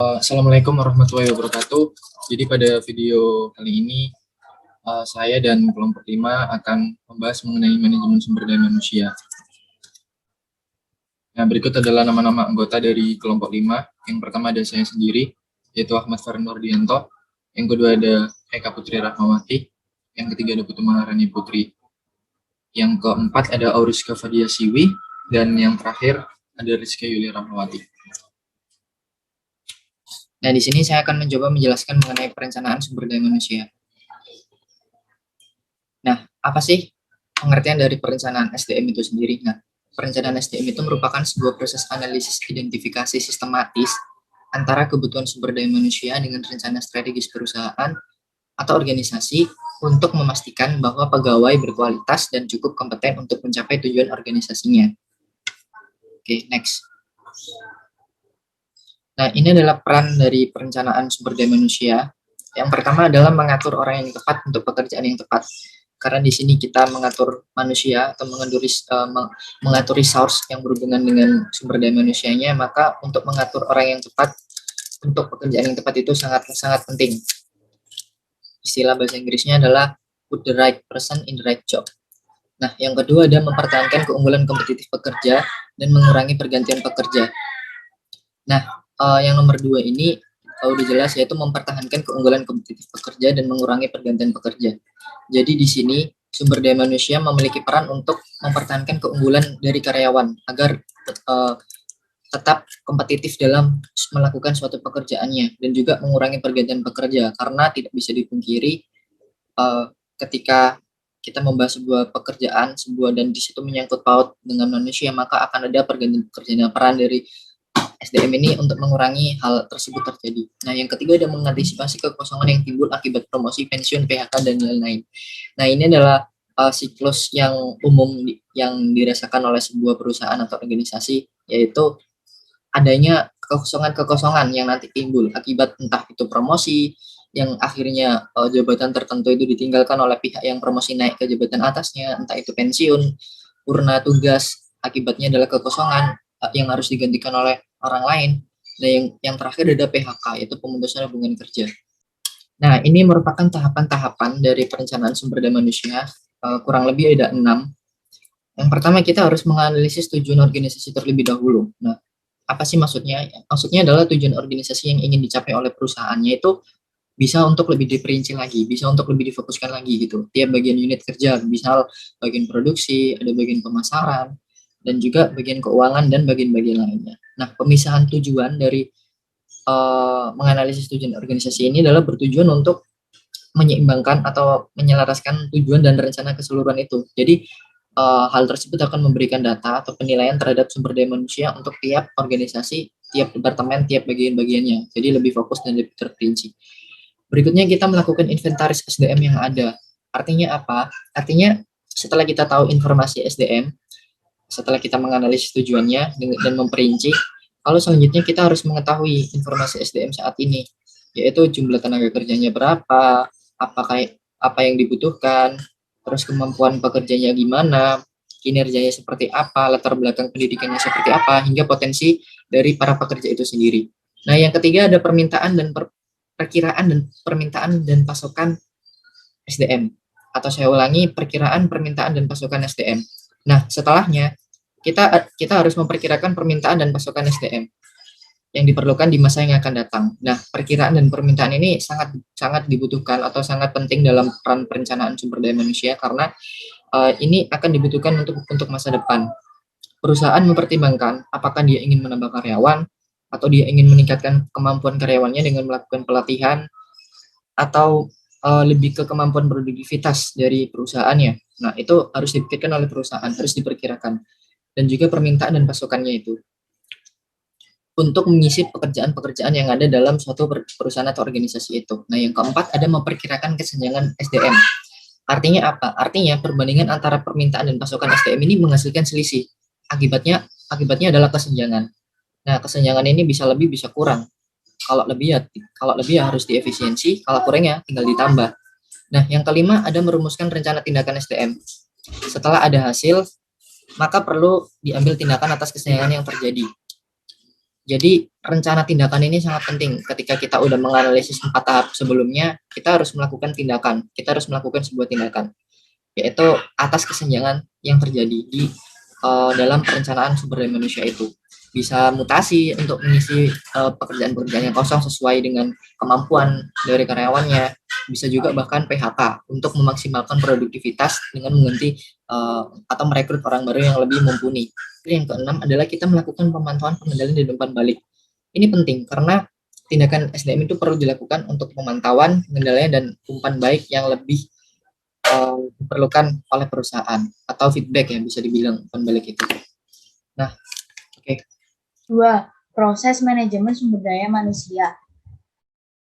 Assalamualaikum warahmatullahi wabarakatuh. Jadi pada video kali ini saya dan kelompok 5 akan membahas mengenai manajemen sumber daya manusia. Nah, berikut adalah nama-nama anggota dari kelompok 5. Yang pertama ada saya sendiri, yaitu Ahmad Farnurdianto. Yang kedua ada Eka Putri Rahmawati. Yang ketiga ada Putu Maharani Putri. Yang keempat ada Auriska Fadia Siwi. Dan yang terakhir ada Rizky Yulia Rahmawati. Nah, di sini saya akan mencoba menjelaskan mengenai perencanaan sumber daya manusia. Nah, apa sih pengertian dari perencanaan SDM itu sendiri? Nah, perencanaan SDM itu merupakan sebuah proses analisis identifikasi sistematis antara kebutuhan sumber daya manusia dengan rencana strategis perusahaan atau organisasi untuk memastikan bahwa pegawai berkualitas dan cukup kompeten untuk mencapai tujuan organisasinya. Oke, next. Nah, ini adalah peran dari perencanaan sumber daya manusia. Yang pertama adalah mengatur orang yang tepat untuk pekerjaan yang tepat. Karena di sini kita mengatur manusia atau mengatur resource yang berhubungan dengan sumber daya manusianya, maka untuk mengatur orang yang tepat untuk pekerjaan yang tepat itu sangat penting. Istilah bahasa Inggrisnya adalah put the right person in the right job. Nah, yang kedua ada mempertahankan keunggulan kompetitif pekerja dan mengurangi pergantian pekerja. Nah, yang nomor 2 ini udah jelas, yaitu mempertahankan keunggulan kompetitif pekerja dan mengurangi pergantian pekerja. Jadi di sini sumber daya manusia memiliki peran untuk mempertahankan keunggulan dari karyawan agar tetap kompetitif dalam melakukan suatu pekerjaannya dan juga mengurangi pergantian pekerja, karena tidak bisa dipungkiri ketika kita membahas sebuah pekerjaan dan di situ menyangkut paut dengan manusia, maka akan ada pergantian pekerjaan. Peran dari SDM ini untuk mengurangi hal tersebut terjadi. Nah, yang ketiga ada mengantisipasi kekosongan yang timbul akibat promosi, pensiun, PHK, dan lain-lain. Nah, ini adalah siklus yang umum yang dirasakan oleh sebuah perusahaan atau organisasi, yaitu adanya kekosongan yang nanti timbul akibat entah itu promosi, yang akhirnya jabatan tertentu itu ditinggalkan oleh pihak yang promosi naik ke jabatan atasnya, entah itu pensiun, purna tugas, akibatnya adalah kekosongan yang harus digantikan oleh orang lain. Dan yang terakhir ada PHK, yaitu pemutusan hubungan kerja. Nah, ini merupakan tahapan-tahapan dari perencanaan sumber daya manusia, kurang lebih ada 6. Yang pertama, kita harus menganalisis tujuan organisasi terlebih dahulu. Nah, apa sih maksudnya? Maksudnya adalah tujuan organisasi yang ingin dicapai oleh perusahaannya itu bisa untuk lebih diperinci lagi, bisa untuk lebih difokuskan lagi gitu. Tiap bagian unit kerja, misal bagian produksi, ada bagian pemasaran, dan juga bagian keuangan dan bagian-bagian lainnya. Nah, pemisahan tujuan dari menganalisis tujuan organisasi ini adalah bertujuan untuk menyeimbangkan atau menyelaraskan tujuan dan rencana keseluruhan itu. Jadi hal tersebut akan memberikan data atau penilaian terhadap sumber daya manusia untuk tiap organisasi, tiap departemen, tiap bagian-bagiannya. Jadi lebih fokus dan lebih terperinci. Berikutnya kita melakukan inventaris SDM yang ada. Artinya apa? Artinya setelah kita tahu informasi SDM, setelah kita menganalisis tujuannya dan memperinci, kalau selanjutnya kita harus mengetahui informasi SDM saat ini, yaitu jumlah tenaga kerjanya berapa, apa yang dibutuhkan, terus kemampuan pekerjanya gimana, kinerjanya seperti apa, latar belakang pendidikannya seperti apa, hingga potensi dari para pekerja itu sendiri. Nah, yang ketiga ada permintaan dan permintaan dan pasokan SDM. Atau saya ulangi, perkiraan, permintaan, dan pasokan SDM. Nah, setelahnya kita harus memperkirakan permintaan dan pasokan SDM yang diperlukan di masa yang akan datang. Nah, perkiraan dan permintaan ini sangat dibutuhkan atau sangat penting dalam peran perencanaan sumber daya manusia, karena ini akan dibutuhkan untuk masa depan. Perusahaan mempertimbangkan apakah dia ingin menambah karyawan atau dia ingin meningkatkan kemampuan karyawannya dengan melakukan pelatihan, atau lebih ke kemampuan produktivitas dari perusahaannya. Nah, itu harus dipikirkan oleh perusahaan, harus diperkirakan. Dan juga permintaan dan pasokannya itu untuk mengisi pekerjaan-pekerjaan yang ada dalam suatu perusahaan atau organisasi itu. Nah, yang keempat ada memperkirakan kesenjangan SDM. Artinya apa? Artinya perbandingan antara permintaan dan pasokan SDM ini menghasilkan selisih. Akibatnya adalah kesenjangan. Nah, kesenjangan ini bisa lebih, bisa kurang. Kalau lebih ya harus diefisiensi, kalau kurang ya tinggal ditambah. Nah, yang kelima ada merumuskan rencana tindakan SDM. Setelah ada hasil, maka perlu diambil tindakan atas kesenjangan yang terjadi. Jadi rencana tindakan ini sangat penting. Ketika kita udah menganalisis 4 tahap sebelumnya, kita harus melakukan tindakan. Kita harus melakukan sebuah tindakan, yaitu atas kesenjangan yang terjadi di dalam perencanaan sumber daya manusia itu. Bisa mutasi untuk mengisi pekerjaan-pekerjaan yang kosong sesuai dengan kemampuan dari karyawannya. Bisa juga bahkan PHK untuk memaksimalkan produktivitas dengan mengganti atau merekrut orang baru yang lebih mumpuni. Yang keenam adalah kita melakukan pemantauan, pengendalian, dan umpan balik. Ini penting karena tindakan SDM itu perlu dilakukan untuk pemantauan, pengendalian, dan umpan balik yang lebih diperlukan oleh perusahaan, atau feedback ya bisa dibilang umpan balik itu. Nah, oke. 2. Proses manajemen sumber daya manusia.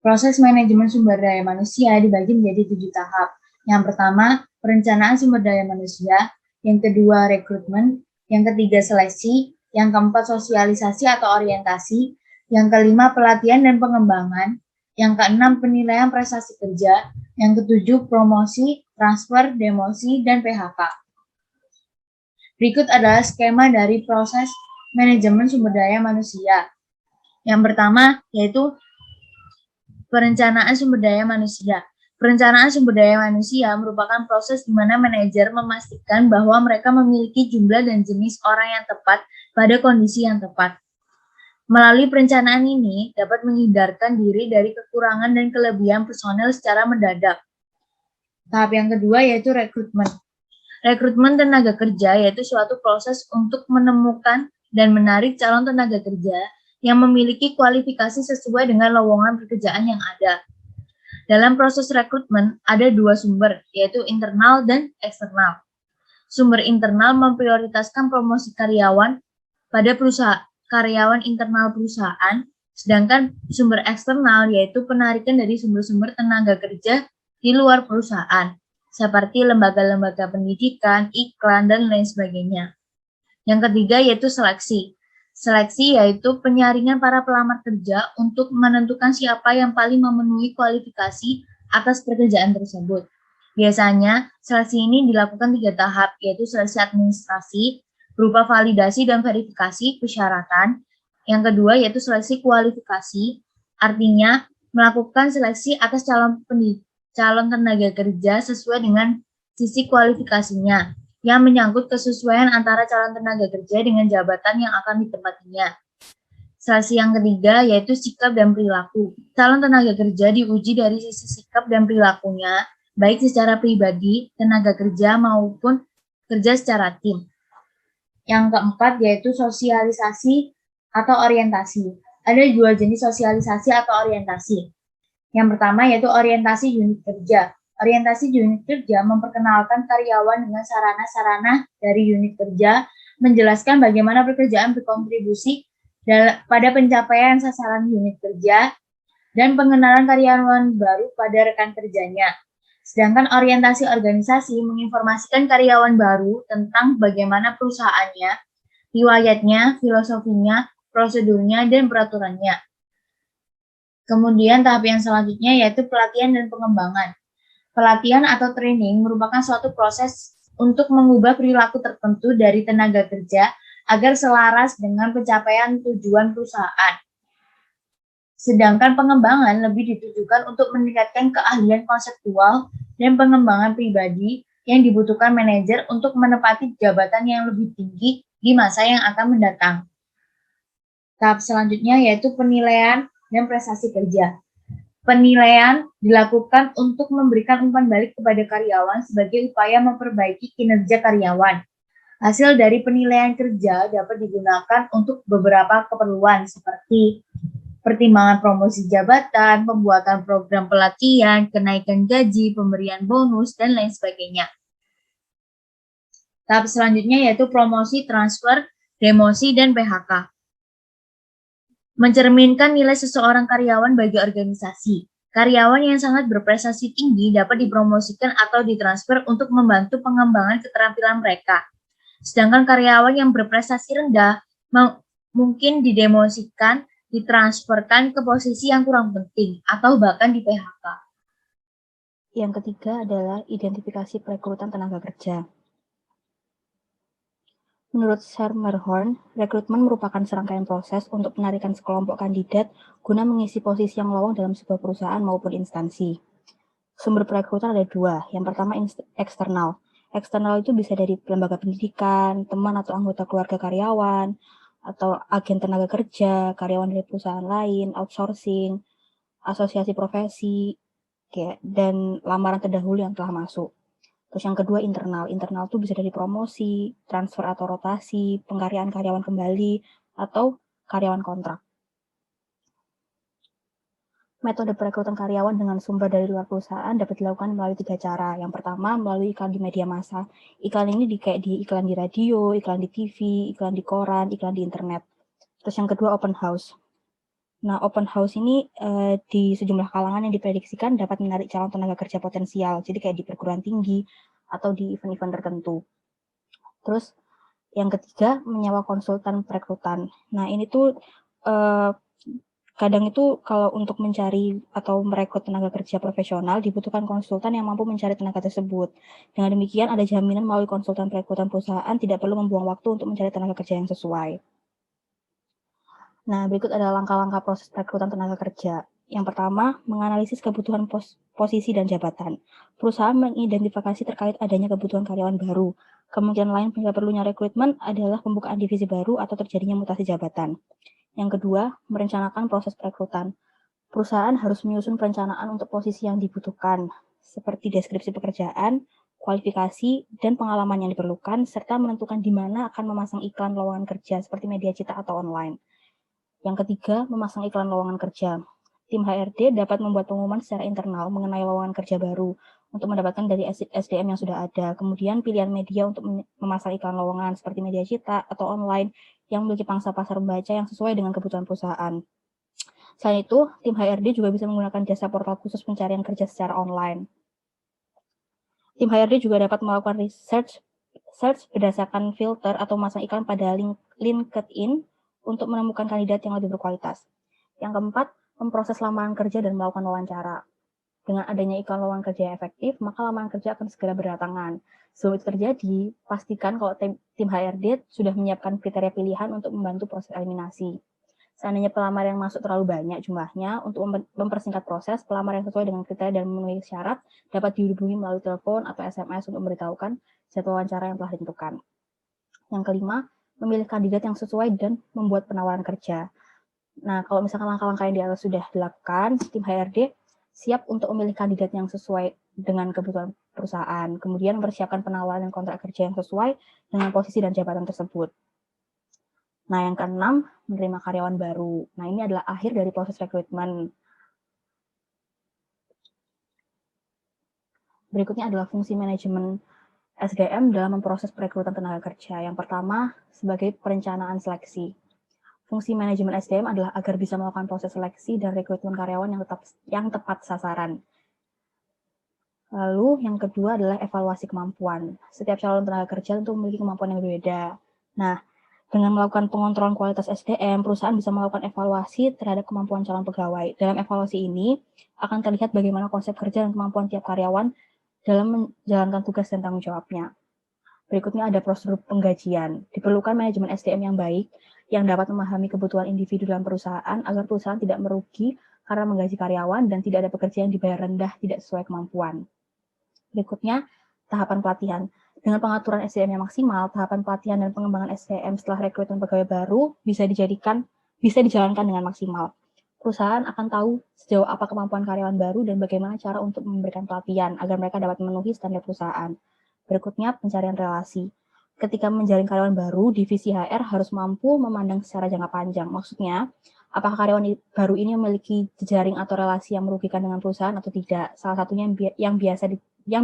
Proses manajemen sumber daya manusia dibagi menjadi 7 tahap. Yang pertama, perencanaan sumber daya manusia. Yang kedua, rekrutmen. Yang ketiga, seleksi. Yang keempat, sosialisasi atau orientasi. Yang kelima, pelatihan dan pengembangan. Yang keenam, penilaian prestasi kerja. Yang ketujuh, promosi, transfer, demosi, dan PHK. Berikut adalah skema dari proses manajemen sumber daya manusia. Yang pertama, yaitu perencanaan sumber daya manusia. Perencanaan sumber daya manusia merupakan proses di mana manajer memastikan bahwa mereka memiliki jumlah dan jenis orang yang tepat pada kondisi yang tepat. Melalui perencanaan ini dapat menghindarkan diri dari kekurangan dan kelebihan personel secara mendadak. Tahap yang kedua yaitu rekrutmen. Rekrutmen tenaga kerja yaitu suatu proses untuk menemukan dan menarik calon tenaga kerja yang memiliki kualifikasi sesuai dengan lowongan pekerjaan yang ada. Dalam proses rekrutmen ada 2 sumber, yaitu internal dan eksternal. Sumber internal memprioritaskan promosi karyawan pada karyawan internal perusahaan, sedangkan sumber eksternal yaitu penarikan dari sumber-sumber tenaga kerja di luar perusahaan, seperti lembaga-lembaga pendidikan, iklan, dan lain sebagainya. Yang ketiga yaitu seleksi. Seleksi yaitu penyaringan para pelamar kerja untuk menentukan siapa yang paling memenuhi kualifikasi atas pekerjaan tersebut. Biasanya, seleksi ini dilakukan 3 tahap, yaitu seleksi administrasi, berupa validasi dan verifikasi persyaratan. Yang kedua yaitu seleksi kualifikasi, artinya melakukan seleksi atas calon tenaga kerja sesuai dengan sisi kualifikasinya, yang menyangkut kesesuaian antara calon tenaga kerja dengan jabatan yang akan ditempatinya. Seleksi yang ketiga yaitu sikap dan perilaku. Calon tenaga kerja diuji dari sisi sikap dan perilakunya, baik secara pribadi, tenaga kerja maupun kerja secara tim. Yang keempat yaitu sosialisasi atau orientasi. Ada 2 jenis sosialisasi atau orientasi. Yang pertama yaitu orientasi unit kerja. Orientasi unit kerja memperkenalkan karyawan dengan sarana-sarana dari unit kerja, menjelaskan bagaimana pekerjaan berkontribusi pada pencapaian sasaran unit kerja, dan pengenalan karyawan baru pada rekan kerjanya. Sedangkan orientasi organisasi menginformasikan karyawan baru tentang bagaimana perusahaannya, riwayatnya, filosofinya, prosedurnya, dan peraturannya. Kemudian tahap yang selanjutnya yaitu pelatihan dan pengembangan. Pelatihan atau training merupakan suatu proses untuk mengubah perilaku tertentu dari tenaga kerja agar selaras dengan pencapaian tujuan perusahaan. Sedangkan pengembangan lebih ditujukan untuk meningkatkan keahlian konseptual dan pengembangan pribadi yang dibutuhkan manajer untuk menepati jabatan yang lebih tinggi di masa yang akan mendatang. Tahap selanjutnya yaitu penilaian dan prestasi kerja. Penilaian dilakukan untuk memberikan umpan balik kepada karyawan sebagai upaya memperbaiki kinerja karyawan. Hasil dari penilaian kerja dapat digunakan untuk beberapa keperluan seperti pertimbangan promosi jabatan, pembuatan program pelatihan, kenaikan gaji, pemberian bonus, dan lain sebagainya. Tahap selanjutnya yaitu promosi, transfer, demosi, dan PHK. Mencerminkan nilai seseorang karyawan bagi organisasi. Karyawan yang sangat berprestasi tinggi dapat dipromosikan atau ditransfer untuk membantu pengembangan keterampilan mereka. Sedangkan karyawan yang berprestasi rendah mungkin didemosikan, ditransferkan ke posisi yang kurang penting, atau bahkan di PHK. Yang ketiga adalah identifikasi perekrutan tenaga kerja. Menurut Schermerhorn, rekrutmen merupakan serangkaian proses untuk penarikan sekelompok kandidat guna mengisi posisi yang lowong dalam sebuah perusahaan maupun instansi. Sumber perekrutan ada dua. Yang pertama eksternal. Eksternal itu bisa dari lembaga pendidikan, teman atau anggota keluarga karyawan, atau agen tenaga kerja, karyawan dari perusahaan lain, outsourcing, asosiasi profesi, dan lamaran terdahulu yang telah masuk. Terus yang kedua internal. Internal itu bisa dari promosi, transfer atau rotasi, pengkaryaan karyawan kembali, atau karyawan kontrak. Metode perekrutan karyawan dengan sumber dari luar perusahaan dapat dilakukan melalui 3 cara. Yang pertama, melalui iklan di media massa. Iklan ini di iklan di radio, iklan di TV, iklan di koran, iklan di internet. Terus yang kedua, open house. Nah, open house ini di sejumlah kalangan yang diprediksikan dapat menarik calon tenaga kerja potensial. Jadi kayak di perguruan tinggi atau di event-event tertentu. Terus yang ketiga, menyewa konsultan perekrutan. Nah, ini tuh kadang itu kalau untuk mencari atau merekrut tenaga kerja profesional dibutuhkan konsultan yang mampu mencari tenaga tersebut. Dengan demikian ada jaminan melalui konsultan perekrutan perusahaan tidak perlu membuang waktu untuk mencari tenaga kerja yang sesuai. Nah, berikut adalah langkah-langkah proses perekrutan tenaga kerja. Yang pertama, menganalisis kebutuhan posisi dan jabatan. Perusahaan mengidentifikasi terkait adanya kebutuhan karyawan baru. Kemungkinan lain perlunya rekrutmen adalah pembukaan divisi baru atau terjadinya mutasi jabatan. Yang kedua, merencanakan proses perekrutan. Perusahaan harus menyusun perencanaan untuk posisi yang dibutuhkan, seperti deskripsi pekerjaan, kualifikasi, dan pengalaman yang diperlukan, serta menentukan di mana akan memasang iklan lowongan kerja seperti media cetak atau online. Yang ketiga, memasang iklan lowongan kerja. Tim HRD dapat membuat pengumuman secara internal mengenai lowongan kerja baru untuk mendapatkan dari SDM yang sudah ada. Kemudian pilihan media untuk memasang iklan lowongan seperti media cetak atau online yang memiliki pangsa pasar membaca yang sesuai dengan kebutuhan perusahaan. Selain itu, tim HRD juga bisa menggunakan jasa portal khusus pencarian kerja secara online. Tim HRD juga dapat melakukan search berdasarkan filter atau memasang iklan pada LinkedIn untuk menemukan kandidat yang lebih berkualitas. Yang keempat, memproses lamaran kerja dan melakukan wawancara. Dengan adanya iklan lowongan kerja yang efektif, maka lamaran kerja akan segera berdatangan. Sebelum itu terjadi, pastikan kalau tim HRD sudah menyiapkan kriteria pilihan untuk membantu proses eliminasi. Seandainya pelamar yang masuk terlalu banyak jumlahnya, untuk mempersingkat proses, pelamar yang sesuai dengan kriteria dan memenuhi syarat dapat dihubungi melalui telepon atau SMS untuk memberitahukan jadwal wawancara yang telah ditentukan. Yang kelima, memilih kandidat yang sesuai dan membuat penawaran kerja. Nah, kalau misalkan langkah-langkah yang di atas sudah dilakukan, tim HRD siap untuk memilih kandidat yang sesuai dengan kebutuhan perusahaan, kemudian mempersiapkan penawaran dan kontrak kerja yang sesuai dengan posisi dan jabatan tersebut. Nah, yang keenam, menerima karyawan baru. Nah, ini adalah akhir dari proses rekrutmen. Berikutnya adalah fungsi manajemen SDM dalam memproses perekrutan tenaga kerja. Yang pertama, sebagai perencanaan seleksi. Fungsi manajemen SDM adalah agar bisa melakukan proses seleksi dan rekrutmen karyawan yang tepat sasaran. Lalu, yang kedua adalah evaluasi kemampuan. Setiap calon tenaga kerja tentu memiliki kemampuan yang berbeda. Nah, dengan melakukan pengontrolan kualitas SDM, perusahaan bisa melakukan evaluasi terhadap kemampuan calon pegawai. Dalam evaluasi ini, akan terlihat bagaimana konsep kerja dan kemampuan tiap karyawan dalam menjalankan tugas dan tanggung jawabnya. Berikutnya ada prosedur penggajian. Diperlukan manajemen SDM yang baik, yang dapat memahami kebutuhan individu dalam perusahaan, agar perusahaan tidak merugi karena menggaji karyawan dan tidak ada pekerja yang dibayar rendah tidak sesuai kemampuan. Berikutnya, tahapan pelatihan. Dengan pengaturan SDM yang maksimal, tahapan pelatihan dan pengembangan SDM setelah rekrutmen pegawai baru bisa dijalankan dengan maksimal. Perusahaan akan tahu sejauh apa kemampuan karyawan baru dan bagaimana cara untuk memberikan pelatihan agar mereka dapat memenuhi standar perusahaan. Berikutnya, pencarian relasi. Ketika menjalin karyawan baru, divisi HR harus mampu memandang secara jangka panjang. Maksudnya, apakah karyawan baru ini memiliki jejaring atau relasi yang merugikan dengan perusahaan atau tidak. Salah satunya yang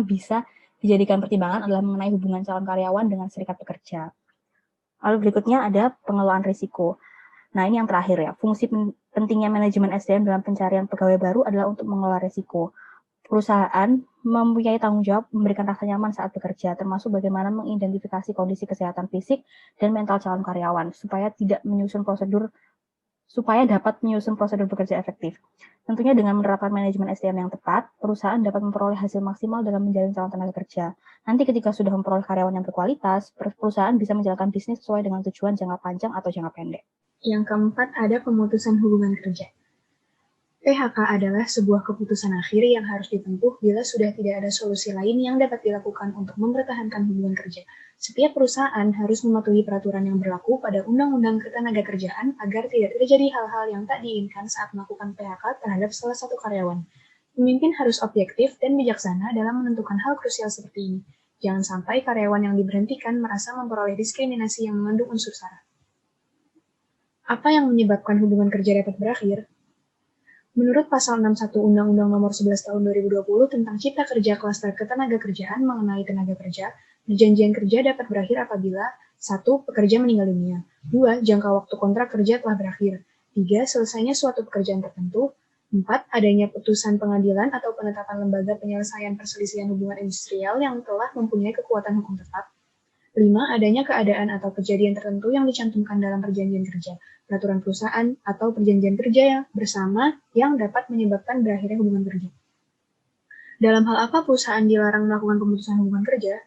bisa dijadikan pertimbangan adalah mengenai hubungan calon karyawan dengan serikat pekerja. Lalu berikutnya ada pengelolaan risiko. Nah, ini yang terakhir ya. Fungsi pentingnya manajemen SDM dalam pencarian pegawai baru adalah untuk mengelola risiko. Perusahaan mempunyai tanggung jawab memberikan rasa nyaman saat bekerja, termasuk bagaimana mengidentifikasi kondisi kesehatan fisik dan mental calon karyawan, supaya tidak menyusun prosedur supaya dapat menyusun prosedur bekerja efektif. Tentunya dengan menerapkan manajemen SDM yang tepat, perusahaan dapat memperoleh hasil maksimal dalam menjalin calon tenaga kerja. Nanti ketika sudah memperoleh karyawan yang berkualitas, perusahaan bisa menjalankan bisnis sesuai dengan tujuan jangka panjang atau jangka pendek. Yang keempat, ada pemutusan hubungan kerja. PHK adalah sebuah keputusan akhir yang harus ditempuh bila sudah tidak ada solusi lain yang dapat dilakukan untuk mempertahankan hubungan kerja. Setiap perusahaan harus mematuhi peraturan yang berlaku pada Undang-Undang Ketenagakerjaan agar tidak terjadi hal-hal yang tak diinginkan saat melakukan PHK terhadap salah satu karyawan. Pemimpin harus objektif dan bijaksana dalam menentukan hal krusial seperti ini. Jangan sampai karyawan yang diberhentikan merasa memperoleh diskriminasi yang mengandung unsur sara. Apa yang menyebabkan hubungan kerja dapat berakhir? Menurut Pasal 61 Undang-Undang Nomor 11 Tahun 2020 tentang Cipta Kerja Klaster Ketenagakerjaan mengenai tenaga kerja, perjanjian kerja dapat berakhir apabila 1. Pekerja meninggal dunia, 2. Jangka waktu kontrak kerja telah berakhir, 3. Selesainya suatu pekerjaan tertentu, 4. Adanya putusan pengadilan atau penetapan lembaga penyelesaian perselisihan hubungan industrial yang telah mempunyai kekuatan hukum tetap, 5. Adanya keadaan atau kejadian tertentu yang dicantumkan dalam perjanjian kerja, peraturan perusahaan, atau perjanjian kerja yang bersama yang dapat menyebabkan berakhirnya hubungan kerja. Dalam hal apa perusahaan dilarang melakukan pemutusan hubungan kerja?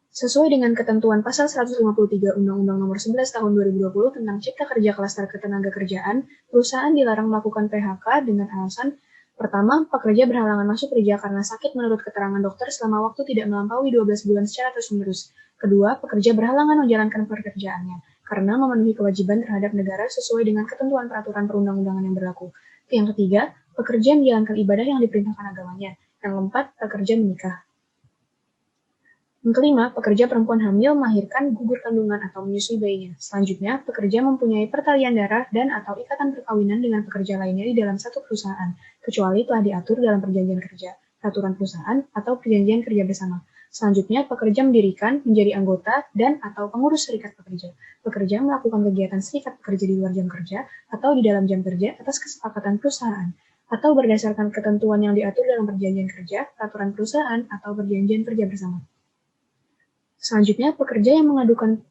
Sesuai dengan ketentuan Pasal 153 Undang-Undang Nomor 11 Tahun 2020 tentang Cipta Kerja Klaster Ketenagakerjaan, perusahaan dilarang melakukan PHK dengan alasan pertama, pekerja berhalangan masuk kerja karena sakit menurut keterangan dokter selama waktu tidak melampaui 12 bulan secara terus-menerus. Kedua, pekerja berhalangan menjalankan pekerjaannya karena memenuhi kewajiban terhadap negara sesuai dengan ketentuan peraturan perundang-undangan yang berlaku. Yang ketiga, pekerja menjalankan ibadah yang diperintahkan agamanya. Yang keempat, pekerja menikah. Yang kelima, pekerja perempuan hamil melahirkan, gugur kandungan, atau menyusui bayinya. Selanjutnya, pekerja mempunyai pertalian darah dan atau ikatan perkawinan dengan pekerja lainnya di dalam satu perusahaan, kecuali telah diatur dalam perjanjian kerja, peraturan perusahaan, atau perjanjian kerja bersama. Selanjutnya, pekerja mendirikan, menjadi anggota, dan atau pengurus serikat pekerja. Pekerja melakukan kegiatan serikat pekerja di luar jam kerja atau di dalam jam kerja atas kesepakatan perusahaan, atau berdasarkan ketentuan yang diatur dalam perjanjian kerja, peraturan perusahaan, atau perjanjian kerja bersama. Selanjutnya, pekerja yang mengadukan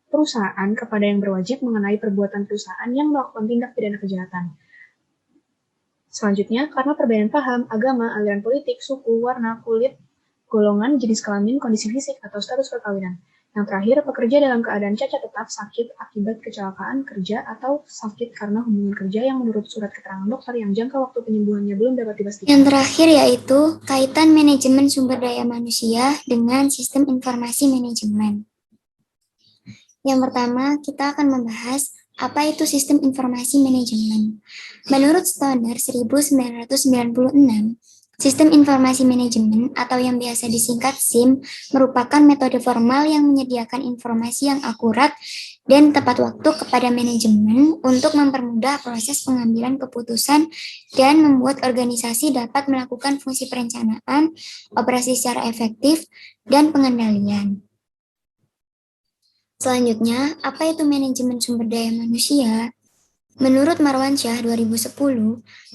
perusahaan kepada yang berwajib mengenai perbuatan perusahaan yang melakukan tindak pidana kejahatan. Selanjutnya, karena perbedaan paham, agama, aliran politik, suku, warna, kulit, golongan, jenis kelamin, kondisi fisik, atau status perkawinan. Yang terakhir, pekerja dalam keadaan cacat tetap, sakit akibat kecelakaan kerja, atau sakit karena hubungan kerja yang menurut surat keterangan dokter yang jangka waktu penyembuhannya belum dapat dipastikan. Yang terakhir yaitu kaitan manajemen sumber daya manusia dengan sistem informasi manajemen. Yang pertama, kita akan membahas apa itu sistem informasi manajemen. Menurut standar 1996, sistem informasi manajemen atau yang biasa disingkat SIM merupakan metode formal yang menyediakan informasi yang akurat dan tepat waktu kepada manajemen untuk mempermudah proses pengambilan keputusan dan membuat organisasi dapat melakukan fungsi perencanaan, operasi secara efektif, dan pengendalian. Selanjutnya, apa itu manajemen sumber daya manusia? Menurut Marwansyah 2010,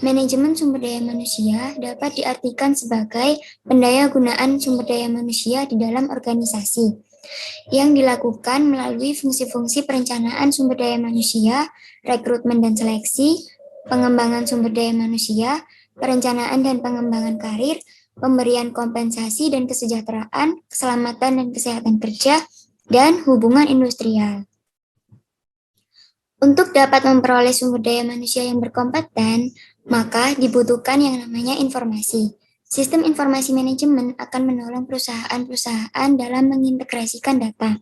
manajemen sumber daya manusia dapat diartikan sebagai pendayagunaan sumber daya manusia di dalam organisasi yang dilakukan melalui fungsi-fungsi perencanaan sumber daya manusia, rekrutmen dan seleksi, pengembangan sumber daya manusia, perencanaan dan pengembangan karir, pemberian kompensasi dan kesejahteraan, keselamatan dan kesehatan kerja, dan hubungan industrial. Untuk dapat memperoleh sumber daya manusia yang berkompeten, maka dibutuhkan yang namanya informasi. Sistem informasi manajemen akan menolong perusahaan-perusahaan dalam mengintegrasikan data,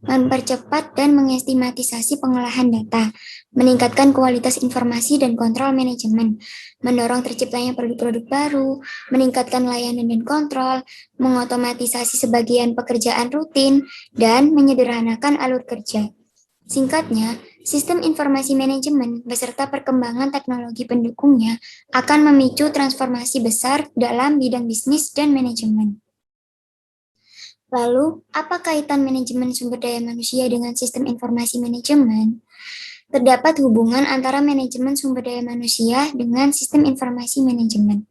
mempercepat dan mengestimasi pengolahan data, meningkatkan kualitas informasi dan kontrol manajemen, mendorong terciptanya produk-produk baru, meningkatkan layanan dan kontrol, mengotomatisasi sebagian pekerjaan rutin, dan menyederhanakan alur kerja. Singkatnya, sistem informasi manajemen beserta perkembangan teknologi pendukungnya akan memicu transformasi besar dalam bidang bisnis dan manajemen. Lalu, apa kaitan manajemen sumber daya manusia dengan sistem informasi manajemen? Terdapat hubungan antara manajemen sumber daya manusia dengan sistem informasi manajemen.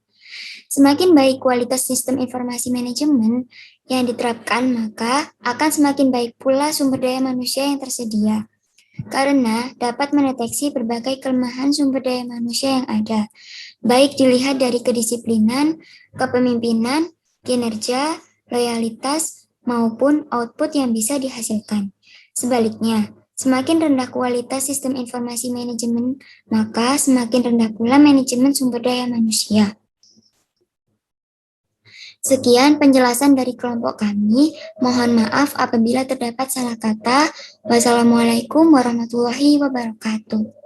Semakin baik kualitas sistem informasi manajemen yang diterapkan, maka akan semakin baik pula sumber daya manusia yang tersedia. karena dapat mendeteksi berbagai kelemahan sumber daya manusia yang ada, baik dilihat dari kedisiplinan, kepemimpinan, kinerja, loyalitas, maupun output yang bisa dihasilkan. Sebaliknya, semakin rendah kualitas sistem informasi manajemen, maka semakin rendah pula manajemen sumber daya manusia. Sekian penjelasan dari kelompok kami. Mohon maaf apabila terdapat salah kata. Wassalamualaikum warahmatullahi wabarakatuh.